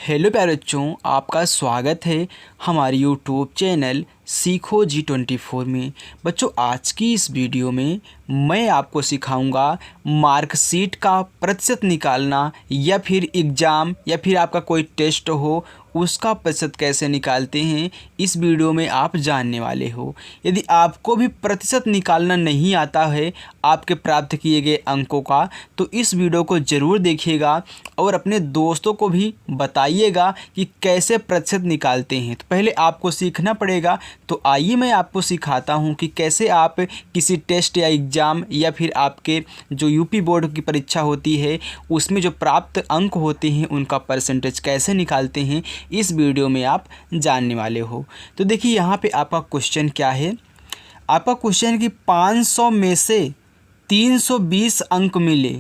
Hello प्यारे बच्चों, आपका स्वागत है हमारे यूट्यूब चैनल सीखो G24 में। बच्चों, आज की इस वीडियो में मैं आपको सिखाऊंगा मार्कशीट का प्रतिशत निकालना, या फिर एग्ज़ाम या फिर आपका कोई टेस्ट हो उसका प्रतिशत कैसे निकालते हैं। इस वीडियो में आप जानने वाले हो। यदि आपको भी प्रतिशत निकालना नहीं आता है आपके प्राप्त किए गए अंकों का, तो इस वीडियो को ज़रूर देखिएगा और अपने दोस्तों को भी बताइएगा कि कैसे प्रतिशत निकालते हैं। तो पहले आपको सीखना पड़ेगा। तो आइए मैं आपको सिखाता हूं कि कैसे आप किसी टेस्ट या एग्ज़ाम या फिर आपके जो यूपी बोर्ड की परीक्षा होती है उसमें जो प्राप्त अंक होते हैं उनका परसेंटेज कैसे निकालते हैं, इस वीडियो में आप जानने वाले हो। तो देखिए यहाँ पे आपका क्वेश्चन क्या है। आपका क्वेश्चन है कि 500 में से 320 अंक मिले,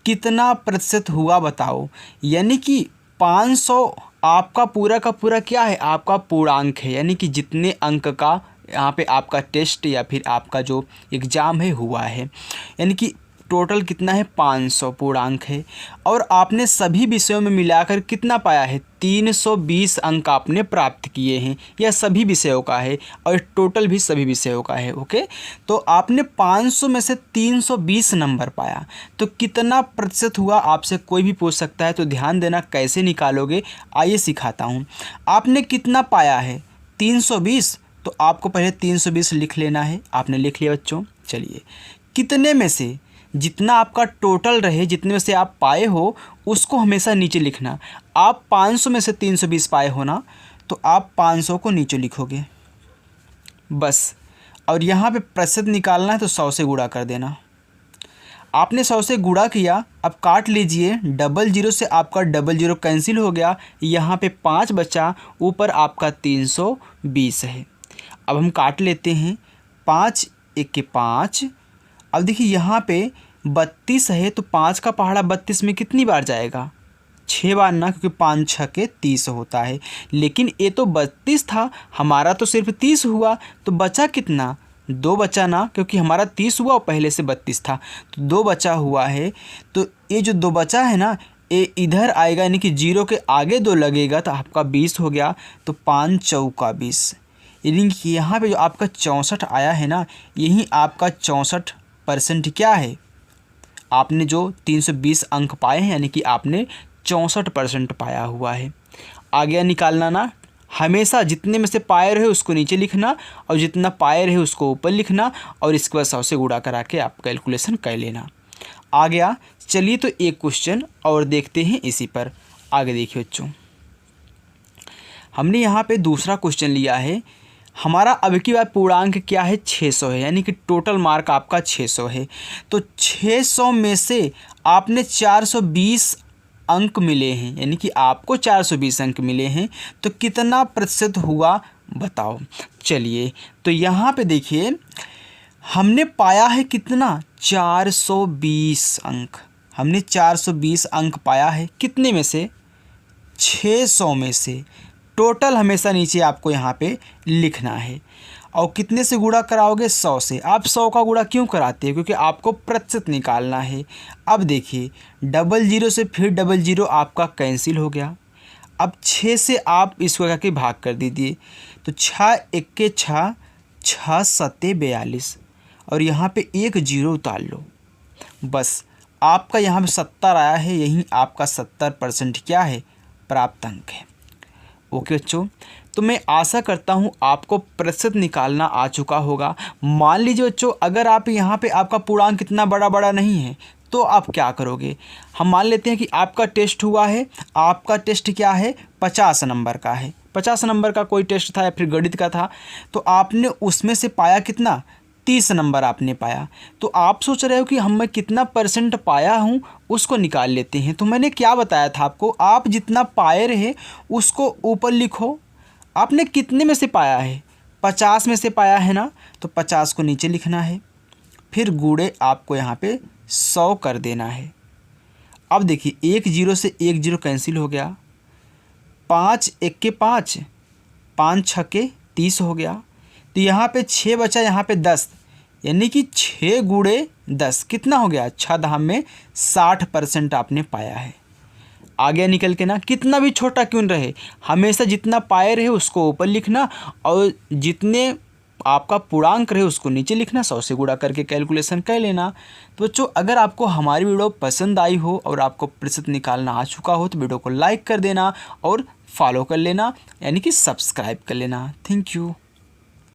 कितना प्रतिशत हुआ बताओ। यानी कि 500 आपका पूरा का पूरा क्या है, आपका पूर्णांक है। यानी कि जितने अंक का यहाँ पे आपका टेस्ट या फिर आपका जो एग्ज़ाम है हुआ है, यानी कि टोटल कितना है 500 पूर्णांक है। और आपने सभी विषयों में मिलाकर कितना पाया है, 320 अंक आपने प्राप्त किए हैं। यह सभी विषयों का है और टोटल भी सभी विषयों का है। ओके, तो आपने 500 में से 320 नंबर पाया, तो कितना प्रतिशत हुआ आपसे कोई भी पूछ सकता है। तो ध्यान देना कैसे निकालोगे, आइए सिखाता हूँ। आपने कितना पाया है 320, तो आपको पहले 320 लिख लेना है। आपने लिख लिया बच्चों। चलिए, कितने में से, जितना आपका टोटल रहे, जितने में से आप पाए हो उसको हमेशा नीचे लिखना। आप 500 में से 320 पाए हो ना, तो आप 500 को नीचे लिखोगे बस। और यहाँ पे प्रतिशत निकालना है तो 100 से गुणा कर देना। आपने 100 से गुणा किया, अब काट लीजिए। 00 से आपका 00 कैंसिल हो गया, यहाँ पे 5 बचा, ऊपर आपका 320 है। अब हम काट लेते हैं। 5 1 के 5। अब देखिए यहाँ पे 32 है, तो 5 का पहाड़ा 32 में कितनी बार जाएगा, 6 बार ना, क्योंकि 5 6 के 30 होता है। लेकिन ये तो 32 था, हमारा तो सिर्फ 30 हुआ, तो बचा कितना, 2 बचा ना, क्योंकि हमारा 30 हुआ और पहले से 32 था, तो 2 बचा हुआ है। तो ये जो 2 बचा है ना, ये इधर आएगा, यानी कि 0 के आगे 2 लगेगा, तो आपका 20 हो गया। तो 5 चौका 20, यानी कि यहाँ पे जो आपका 64 आया है ना, यही आपका 64% क्या है, आपने जो 320 अंक पाए हैं, यानी कि आपने 64% पाया हुआ है। आ गया निकालना ना। हमेशा जितने में से पाए रहे उसको नीचे लिखना और जितना पाए रहे उसको ऊपर लिखना, और इसके बाद 100 से गुणा करा के आप कैलकुलेशन कर लेना। आ गया। चलिए, तो एक क्वेश्चन और देखते हैं इसी पर। आगे देखिए बच्चों, हमने यहाँ पे दूसरा क्वेश्चन लिया है। हमारा अब की बार पूर्णांक क्या है, 600 है, यानी कि टोटल मार्क आपका 600 है। तो 600 में से आपने 420 अंक मिले हैं, यानी कि आपको 420 अंक मिले हैं, तो कितना प्रतिशत हुआ बताओ। चलिए, तो यहाँ पे देखिए हमने पाया है कितना, 420 अंक। हमने 420 अंक पाया है, कितने में से, 600 में से। टोटल हमेशा नीचे आपको यहाँ पे लिखना है। और कितने से गुणा कराओगे, 100 से। आप 100 का गुणा क्यों कराते हैं, क्योंकि आपको प्रतिशत निकालना है। अब देखिए 00 से फिर 00 आपका कैंसिल हो गया। अब 6 से आप इसको करके भाग कर दीजिए, तो 6 1 के 6, 6 7 42, और यहाँ पे 1 0 उतार लो बस। आपका यहाँ पे 70 आया है, यही आपका 70% क्या है, प्राप्त अंक है। ओके बच्चों, तो मैं आशा करता हूँ आपको प्रतिशत निकालना आ चुका होगा। मान लीजिए बच्चों, अगर आप यहाँ पे आपका पूर्णांक इतना बड़ा नहीं है, तो आप क्या करोगे। हम मान लेते हैं कि आपका टेस्ट हुआ है, आपका टेस्ट क्या है, 50 नंबर का है। 50 नंबर का कोई टेस्ट था या फिर गणित का था, तो आपने उसमें से पाया कितना, 30 नंबर आपने पाया। तो आप सोच रहे हो कि मैं कितना परसेंट पाया हूँ उसको निकाल लेते हैं। तो मैंने क्या बताया था आपको, आप जितना पाए रहे उसको ऊपर लिखो। आपने कितने में से पाया है, 50 में से पाया है ना, तो 50 को नीचे लिखना है। फिर गुणे आपको यहाँ पे 100 कर देना है। अब देखिए 1 0 से 1 0 कैंसिल हो गया। 5 1 के 5, 5 6 के 30 हो गया। तो यहाँ पे 6 बचा, यहाँ पे 10, यानी कि 6 गुणे 10 कितना हो गया, 6 धाम में 60% आपने पाया है। आगे निकल के ना, कितना भी छोटा क्यों न रहे, हमेशा जितना पाए रहे उसको ऊपर लिखना और जितने आपका पूर्णांक रहे उसको नीचे लिखना, 100 से गुणा करके कैलकुलेशन कर लेना। तो बच्चों अगर आपको हमारी वीडियो पसंद आई हो और आपको प्रतिशत निकालना आ चुका हो तो वीडियो को लाइक कर देना और फॉलो कर लेना, यानी कि सब्सक्राइब कर लेना। Thank you.